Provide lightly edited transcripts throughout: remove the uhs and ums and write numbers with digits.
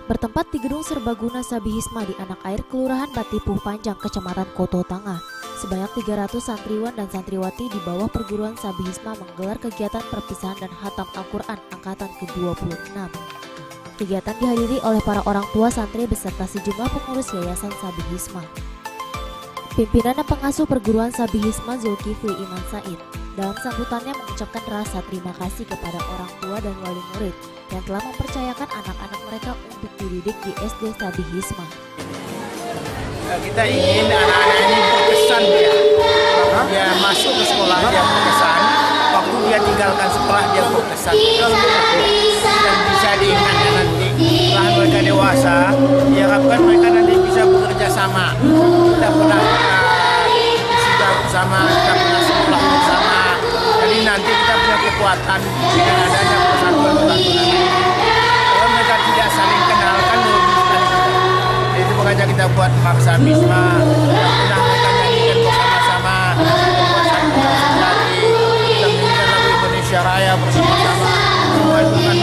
Bertempat di Gedung Serbaguna Sabihisma di Anak Air, Kelurahan Batipuh Panjang, Kecamatan Koto Tangah. Sebanyak 300 santriwan dan santriwati di bawah perguruan Sabihisma menggelar kegiatan perpisahan dan khatam Al-Quran angkatan ke-26. Kegiatan dihadiri oleh para orang tua santri beserta sejumlah pengurus Yayasan Sabihisma. Pimpinan dan pengasuh perguruan Sabihisma Zulkifli Iman Said dalam sambutannya mengucapkan rasa terima kasih kepada orang tua dan wali murid yang telah mempercayakan anak-anak mereka untuk dididik di SD Sabihisma. Kita ingin anak-anak ini berkesan dia masuk ke sekolah dia berkesan, waktu dia tinggalkan sekolah dia berkesan, dan bisa diingatkan nanti setelah mereka dewasa, diharapkan mereka nanti bisa bekerja sama. Kita pernah sudah bersama, kita pernah sekolah bersama, jadi nanti kita punya kekuatan dengan adanya persatuan nanti. Kalau mereka tidak saling kenal kan merugikan kita. Itu makanya kita buat maksa Bisma yang pernah mereka nyanyikan bersama-sama, kita menyanyikan lagu Indonesia Raya bersama-sama, semua itu kan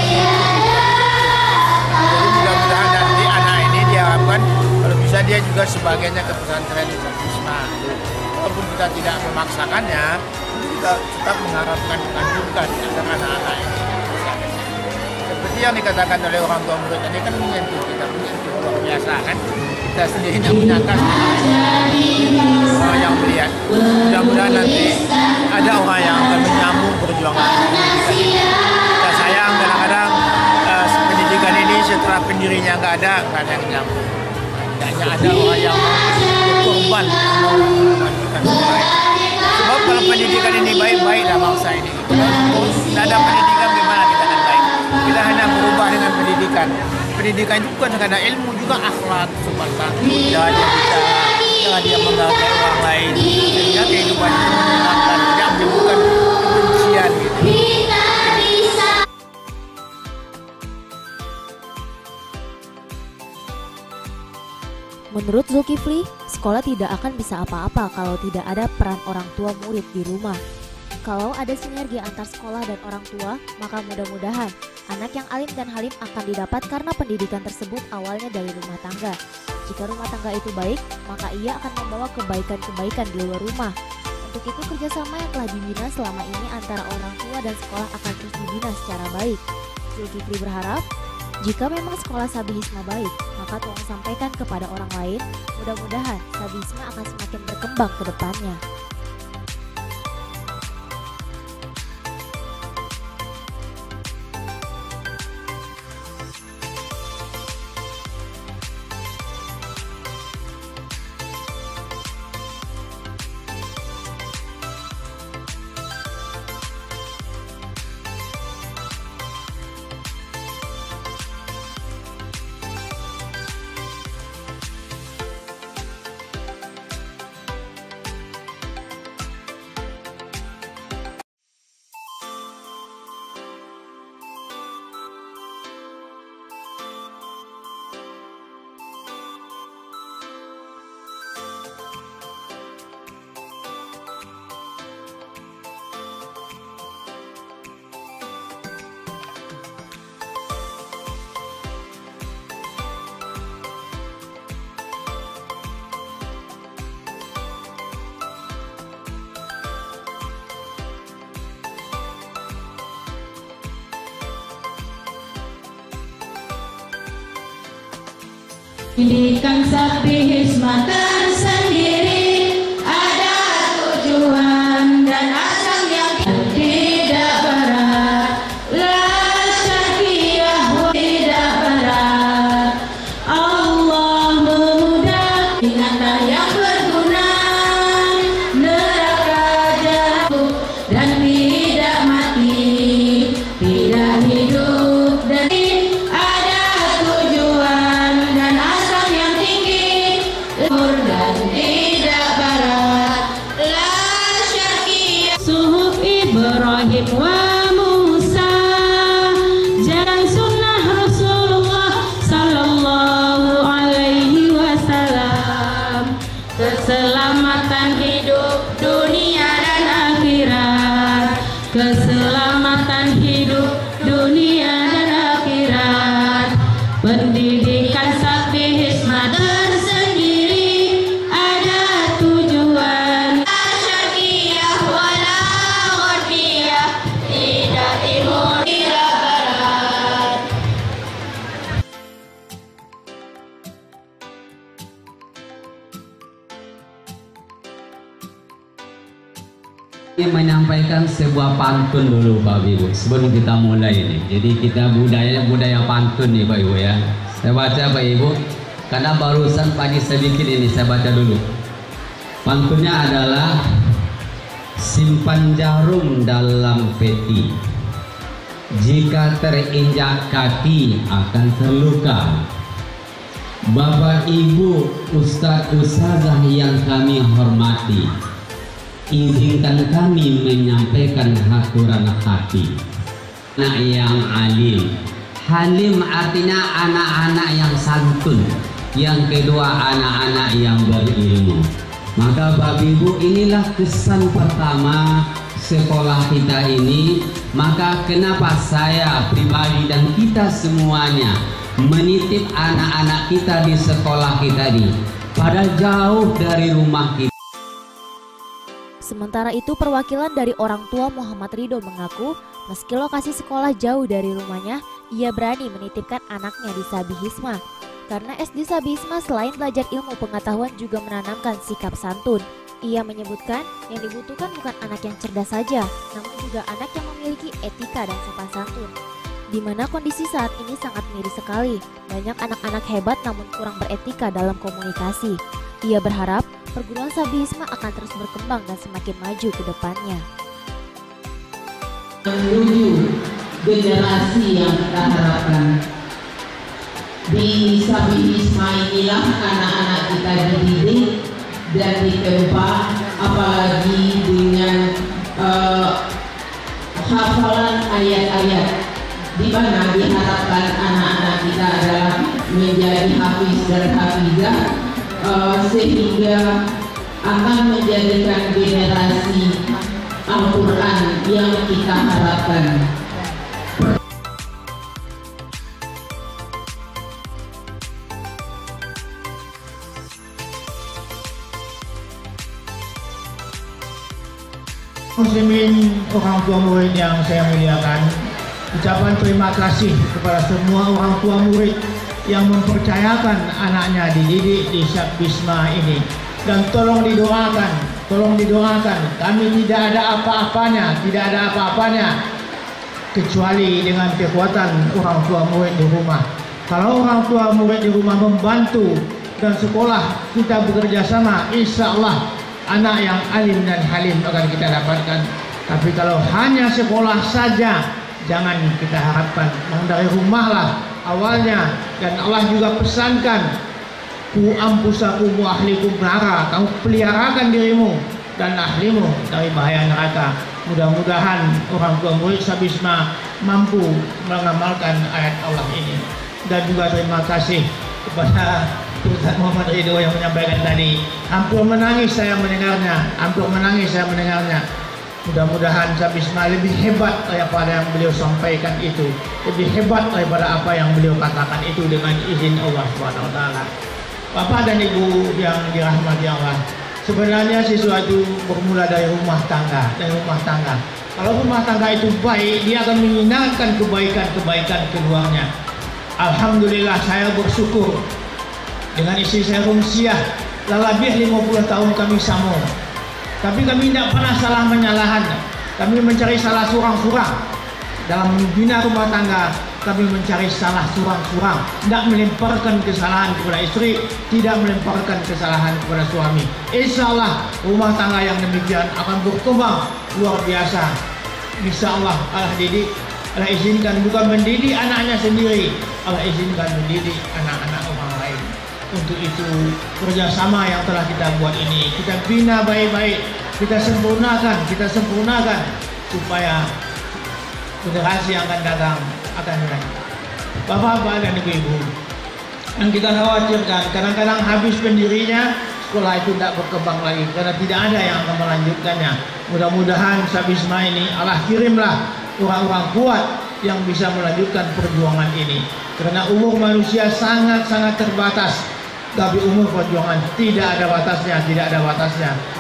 jadi mudah-mudahan nanti anak ini diharapkan kalau bisa dia juga sebagiannya ke pesantren Bisma. Walaupun kita tidak memaksakannya, kita tetap mengharapkan menganjurkan agar anak-anak ini seperti yang dikatakan oleh orang tua murid tadi kan menyentuh kita, menyentuh luar biasa kan. Kita sendiri tidak menyangka orang yang melihat. Mudah-mudahan nanti ada orang yang akan menyambung perjuangan pendidikan ini. Kita sayang kadang-kadang pendidikan ini setelah pendirinya nggak ada yang menyambung. Tidaknya ada orang yang berkorban mau melanjutkan sekolah ini. Sebab kalau pendidikan ini baik-baiklah bangsa ini. Kalau tidak ada pendidikan bagaimana kita akan baik? Kita hanya berubah dengan pendidikan. Pendidikan itu bukan karena ilmu, juga akhlak, sopan santun, cara dia bicara, cara dia menghargai orang lain, sehingga kehidupan itu menyenangkan, tidak menimbulkan kebencian gitu. Menurut Zulkifli, sekolah tidak akan bisa apa-apa kalau tidak ada peran orang tua murid di rumah. Kalau ada sinergi antar sekolah dan orang tua, maka mudah-mudahan anak yang alim dan halim akan didapat karena pendidikan tersebut awalnya dari rumah tangga. Jika rumah tangga itu baik, maka ia akan membawa kebaikan-kebaikan di luar rumah. Untuk itu kerjasama yang telah dibina selama ini antara orang tua dan sekolah akan terus dibina secara baik. Zulkifli berharap, jika memang sekolah Sabihisma baik, maka tolong sampaikan kepada orang lain, mudah-mudahan Sabihisma akan semakin berkembang ke depannya. Pendidikan Sabihisma tersendiri ada tujuan dan asal yang tidak berat, la syarqiyah tidak berat. Allah memudahkan ingatan yang berguna, neraka jauh dan tidak mati, tidak hidup dan dan tidak barat, la syarqiyah. Suhuf Ibrahim wa Musa, jalan sunnah Rasulullah sallallahu alaihi wasallam, keselamatan hidup dunia dan akhirat, keselamatan hidup dunia dan akhirat. Pendidikan menyampaikan sebuah pantun dulu Pak Ibu sebelum kita mulai ini. Jadi kita budaya pantun nih Pak Ibu ya. Saya baca Pak Ibu karena barusan pagi saya bikin ini, saya baca dulu. Pantunnya adalah simpan jarum dalam peti, jika terinjak kaki akan terluka. Bapak Ibu Ustadz Ustazah yang kami hormati, izinkan kami menyampaikan haturan hati. Anak yang alim, halim artinya anak-anak yang santun. Yang kedua anak-anak yang berilmu. Maka Bapak Ibu inilah kesan pertama sekolah kita ini. Maka kenapa saya pribadi dan kita semuanya menitip anak-anak kita di sekolah kita ini, padahal jauh dari rumah kita. Sementara itu perwakilan dari orang tua Muhammad Ridho mengaku meski lokasi sekolah jauh dari rumahnya, ia berani menitipkan anaknya di Sabi Hisma. Karena SD Sabi Hisma selain belajar ilmu pengetahuan juga menanamkan sikap santun. Ia menyebutkan yang dibutuhkan bukan anak yang cerdas saja, namun juga anak yang memiliki etika dan sopan santun. Di mana kondisi saat ini sangat miris sekali, banyak anak-anak hebat namun kurang beretika dalam komunikasi. Ia berharap perguruan Sabi Hisma akan terus berkembang dan semakin maju ke depannya. Menuju generasi yang kita harapkan. Di Sabi Hisma inilah anak-anak kita dididik dan ditempa, apalagi dengan hafalan ayat-ayat, di mana diharapkan anak-anak kita adalah menjadi hafiz dan hafizah, sehingga akan menjadikan generasi Al-Quran yang kita harapkan. Muslimin, orang tua murid yang saya muliakan, ucapan terima kasih kepada semua orang tua murid yang mempercayakan anaknya dididik di Sabi Hisma ini. Dan tolong didoakan, kami tidak ada apa-apanya kecuali dengan kekuatan orang tua murid di rumah. Kalau orang tua murid di rumah membantu dan sekolah kita bekerja sama, insya Allah anak yang alim dan halim akan kita dapatkan. Tapi kalau hanya sekolah saja, jangan kita harapkan. Dari rumahlah awalnya, dan Allah juga pesankan, ku ampusakum wa ahlikum nara, kamu peliharakan dirimu dan ahlimu dari bahaya neraka. Mudah-mudahan orang tua murid Sabi Hisma mampu mengamalkan ayat Allah ini. Dan juga terima kasih kepada Ustaz Muhammad Ridho yang menyampaikan tadi. Hampir menangis saya mendengarnya. Mudah-mudahan Sabi Hisma lebih hebat daripada yang beliau sampaikan itu, lebih hebat daripada apa yang beliau katakan itu, dengan izin Allah Subhanahu wa taala. Bapak dan Ibu yang dirahmati Allah, sebenarnya sesuatu bermula dari rumah tangga. Kalau rumah tangga itu baik, dia akan mengingatkan kebaikan-kebaikan keluarnya. Alhamdulillah, saya bersyukur dengan istri saya Rumsiah, lebih 50 tahun kami sambung. Tapi kami tidak pernah salah menyalahan. Kami mencari salah surang-surang. Dalam membina rumah tangga, kami mencari salah surang-surang. Tidak melemparkan kesalahan kepada istri, tidak melemparkan kesalahan kepada suami. Insya Allah rumah tangga yang demikian akan berkembang luar biasa. Insya Allah Allah didik, Allah izinkan bukan mendidik anaknya sendiri, Allah izinkan mendidik anak-anak orang lain. Untuk itu kerjasama yang telah kita buat ini kita bina baik-baik, kita sempurnakan supaya generasi yang akan datang akan baik. Bapak-bapak dan ibu-ibu, yang kita khawatirkan kadang-kadang habis pendirinya sekolah itu tidak berkembang lagi karena tidak ada yang akan melanjutkannya. Mudah-mudahan Sabi Hisma ini Allah kirimlah orang-orang kuat yang bisa melanjutkan perjuangan ini, karena umur manusia sangat-sangat terbatas. Tapi umur perjuangan tidak ada batasnya.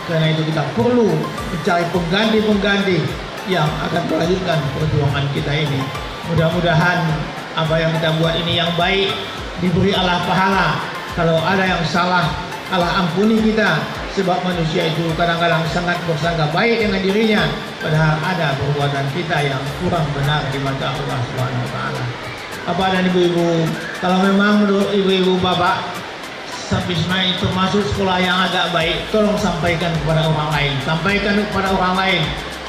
Karena itu kita perlu mencari pengganti yang akan melanjutkan perjuangan kita ini. Mudah-mudahan apa yang kita buat ini yang baik, diberi Allah pahala. Kalau ada yang salah, Allah ampuni kita. Sebab manusia itu kadang-kadang sangat bersangka baik dengan dirinya, padahal ada perbuatan kita yang kurang benar di mata Allah Subhanahu wa taala. Bapak dan ibu-ibu, kalau memang menurut ibu-ibu bapak Sabisma itu masuk sekolah yang agak baik, tolong sampaikan kepada orang lain, sampaikan kepada orang lain.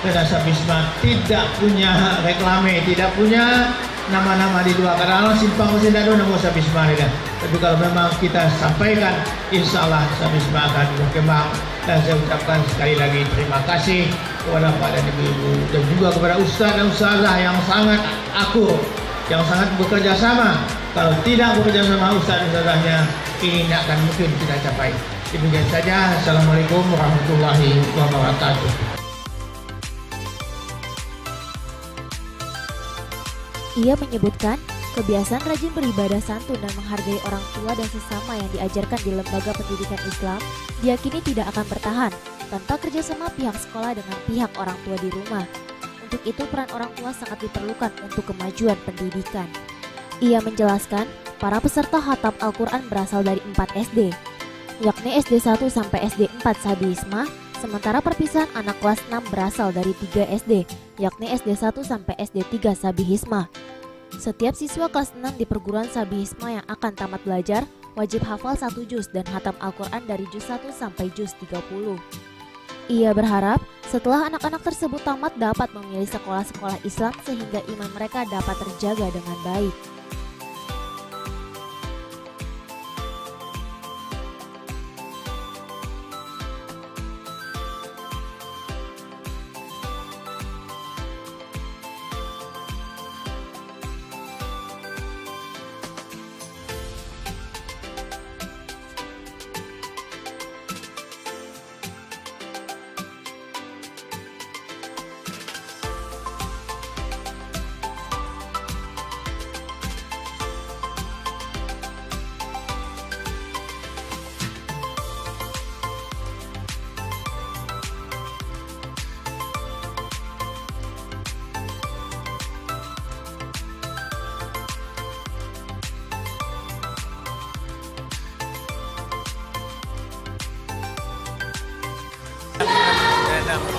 Karena Sabisma tidak punya reklame, tidak punya nama-nama di luar. Karena Allah simpang masih tidak ada nama Sabisma kan. Tapi kalau memang kita sampaikan, insya Allah Sabisma akan berkembang. Dan saya ucapkan sekali lagi terima kasih kepada Pak dan Ibu-ibu dan juga kepada Ustaz dan Ustazah yang sangat akur, yang sangat bekerja sama. Kalau tidak bekerja sama Ustaz dan Ustazahnya, ini tidak akan mungkin kita capai. Demikian saja. Assalamualaikum warahmatullahi wabarakatuh. Ia menyebutkan, kebiasaan rajin beribadah santun dan menghargai orang tua dan sesama yang diajarkan di lembaga pendidikan Islam diyakini tidak akan bertahan tanpa kerjasama pihak sekolah dengan pihak orang tua di rumah. Untuk itu peran orang tua sangat diperlukan untuk kemajuan pendidikan. Ia menjelaskan, para peserta khatam Al-Quran berasal dari 4 SD, yakni SD 1 sampai SD 4 Sabi Hisma, sementara perpisahan anak kelas 6 berasal dari 3 SD, yakni SD 1 sampai SD 3 Sabi Hisma. Setiap siswa kelas 6 di perguruan Sabi Hisma yang akan tamat belajar wajib hafal 1 juz dan khatam Al-Quran dari juz 1 sampai juz 30. Ia berharap setelah anak-anak tersebut tamat dapat memilih sekolah-sekolah Islam sehingga iman mereka dapat terjaga dengan baik.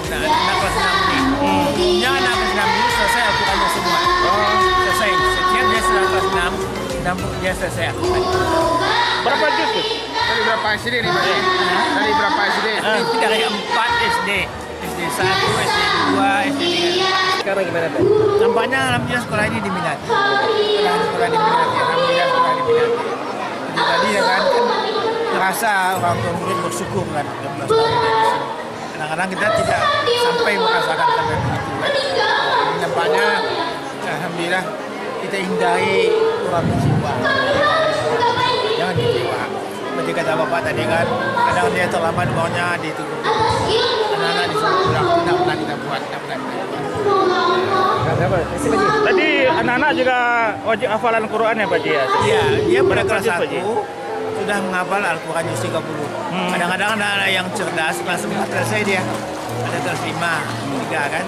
Anak kelas 6 ini. Umumnya anak kelas 6 ini selesai Al-Qurannya semua. Selesai. Setiap dia sudah kelas 6, dia selesai Al-Quran. Berapa juz tuh? Dari berapa SD nih Pak? Dari berapa SD? Itu dari 4 SD. SD 1, SD 2, SD 3. Sekarang gimana Pak? Nampaknya alhamdulillah sekolah ini diminati. Sekolah diminati. Alhamdulillah sekolah diminati. Jadi tadi ya kan terasa orang tua murid bersyukur kan 12 tahun dia di sini. Kadang-kadang kita tidak sampai merasakan karena begitu kan. Ini nampaknya alhamdulillah kita hindari orang berjiwa. Jangan kecewa. Seperti kata Bapak tadi kan, kadang dia terlambat maunya ditunggu. Anak-anak disuruh pulang, tidak pernah kita buat, tidak pernah kita buat. Tadi anak-anak juga wajib hafalan Quran ya Pak Ji? Iya, dia pada Berapa kelas juz, Pak Ji? 1 sudah menghafal Al-Quran juz 30. Kadang-kadang anak-anak yang cerdas kelas 4 selesai dia. Ada kelas 5, 3 kan.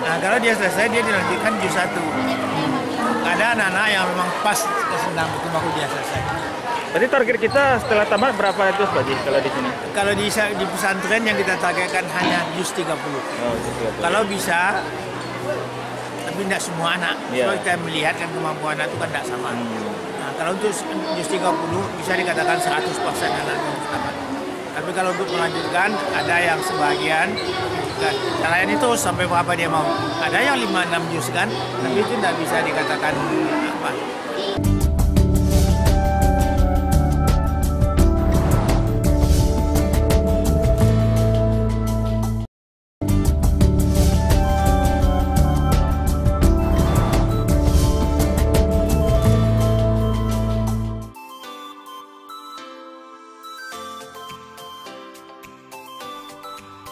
Nah kalau dia selesai dia dilanjutkan juz 1. Ada anak-anak yang memang pas kelas 6 itu baru dia selesai. Tadi target kita setelah tamat berapa juz Pak Ji kalau di sini? Kalau di pesantren yang kita targetkan hanya juz 30. Oh, juz 30. Kalau bisa, tapi tidak semua anak. Yeah. Kalau kita melihat kan kemampuan anak itu kan tidak sama. Nah, kalau untuk juz 30 bisa dikatakan 100% anak yang tamat. Tapi kalau untuk melanjutkan ada yang sebagian kan lain itu sampai berapa dia mau. Ada yang 5-6 juz kan, tapi itu tidak bisa dikatakan apa.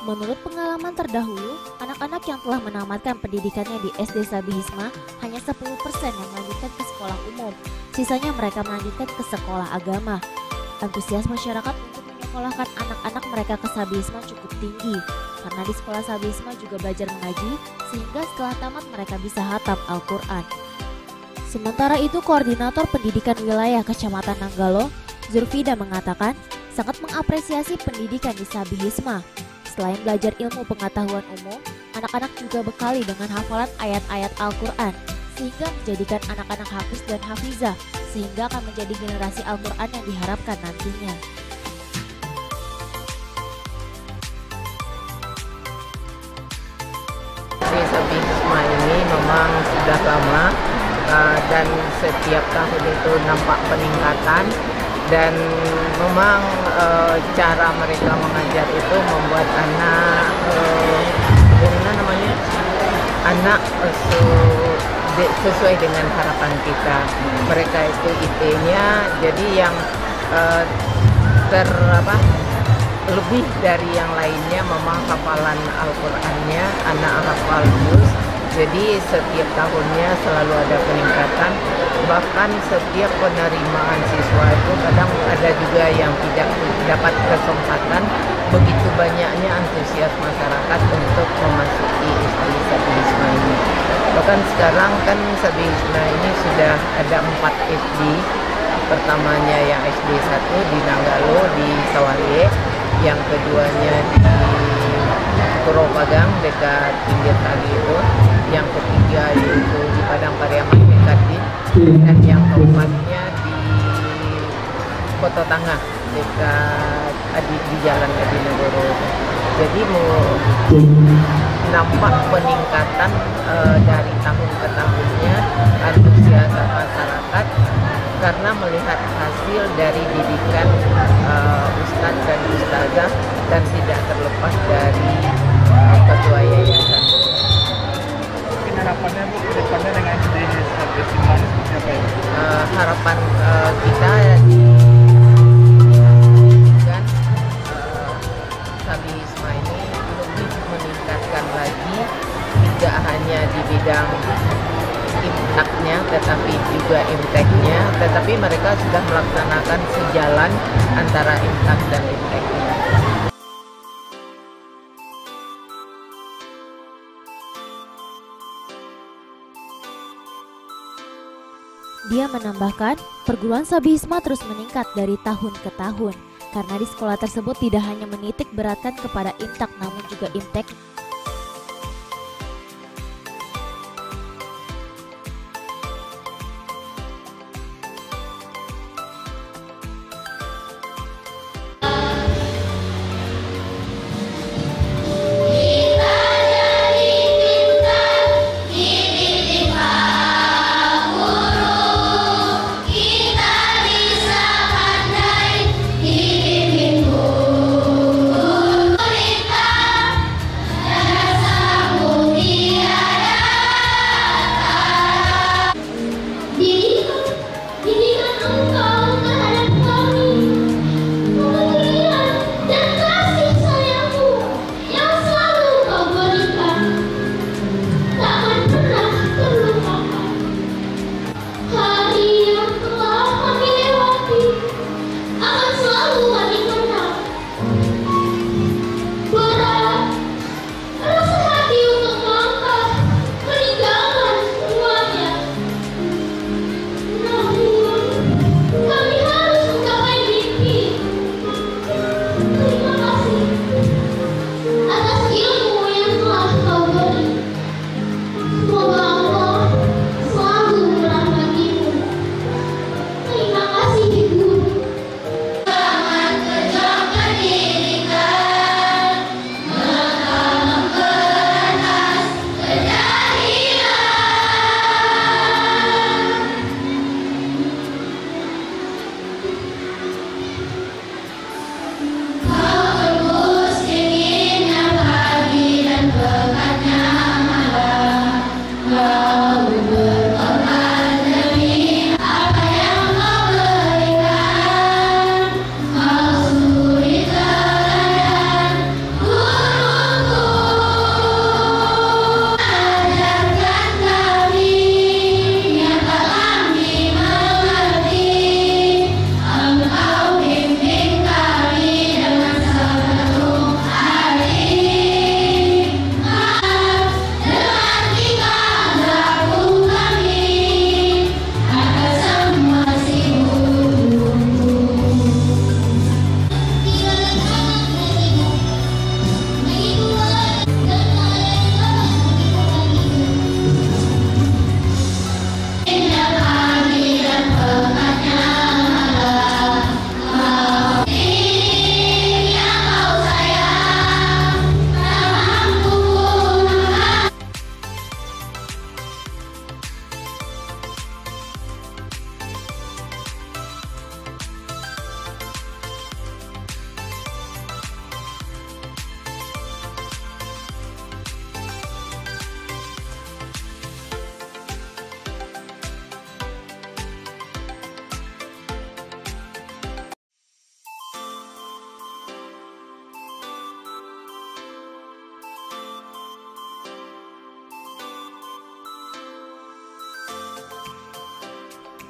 Menurut pengalaman terdahulu, anak-anak yang telah menamatkan pendidikannya di SD Sabi Hisma hanya 10% yang melanjutkan ke sekolah umum. Sisanya mereka melanjutkan ke sekolah agama. Antusias masyarakat untuk menyekolahkan anak-anak mereka ke Sabi Hisma cukup tinggi, karena di sekolah Sabi Hisma juga belajar mengaji, sehingga setelah tamat mereka bisa khatam Al-Quran. Sementara itu, Koordinator Pendidikan Wilayah Kecamatan Nanggalo, Zurfida mengatakan sangat mengapresiasi pendidikan di Sabi Hisma. Selain belajar ilmu pengetahuan umum, anak-anak juga bekali dengan hafalan ayat-ayat Al-Quran, sehingga menjadikan anak-anak hafiz dan hafizah, sehingga akan menjadi generasi Al-Quran yang diharapkan nantinya. Sabi Hisma ini memang sudah lama dan setiap tahun itu nampak peningkatan, dan memang cara mereka mengajar itu membuat anak sesuai dengan harapan kita. Mereka itu IT-nya jadi yang lebih dari yang lainnya. Memang hafalan Al-Qur'annya anak hafal juz, jadi setiap tahunnya selalu ada peningkatan. Bahkan setiap penerimaan siswa itu kadang ada juga yang tidak dapat kesempatan. Begitu banyaknya antusias masyarakat untuk memasuki SD Sabi Hisma ini. Bahkan sekarang kan Sabi Hisma ini sudah ada 4 SD. Pertamanya yang SD 1 di Nanggalo di Sawalie, yang keduanya di Purwopagang dekat pinggir kali itu, yang ketiga itu di Padang Pariaman dekat dan yang keempatnya di Kota Tangah dekat di Jalan Adi Negoro. Jadi nampak peningkatan dari tahun ke tahunnya antusias masyarakat karena melihat hasil dari didikan ustadz dan ustazah, dan tidak terlepas dari ketua yayasan. Mungkin harapannya Bu, ke depannya dengan SD Sabi Hisma seperti apa ya? Harapan kita di kan Sabi Hisma ini lebih meningkatkan lagi, tidak hanya di bidang imtaknya tetapi juga imteknya, tetapi mereka sudah melaksanakan sejalan antara imtak dan imteknya. Dia menambahkan, perguruan Sabi Hisma terus meningkat dari tahun ke tahun, karena di sekolah tersebut tidak hanya menitik beratkan kepada imtak namun juga imtek.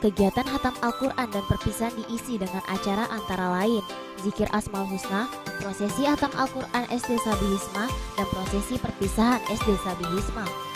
Kegiatan hatam Al-Quran dan perpisahan diisi dengan acara antara lain zikir Asmaul Husna, prosesi hatam Al-Quran SD Sabihisma, dan prosesi perpisahan SD Sabihisma.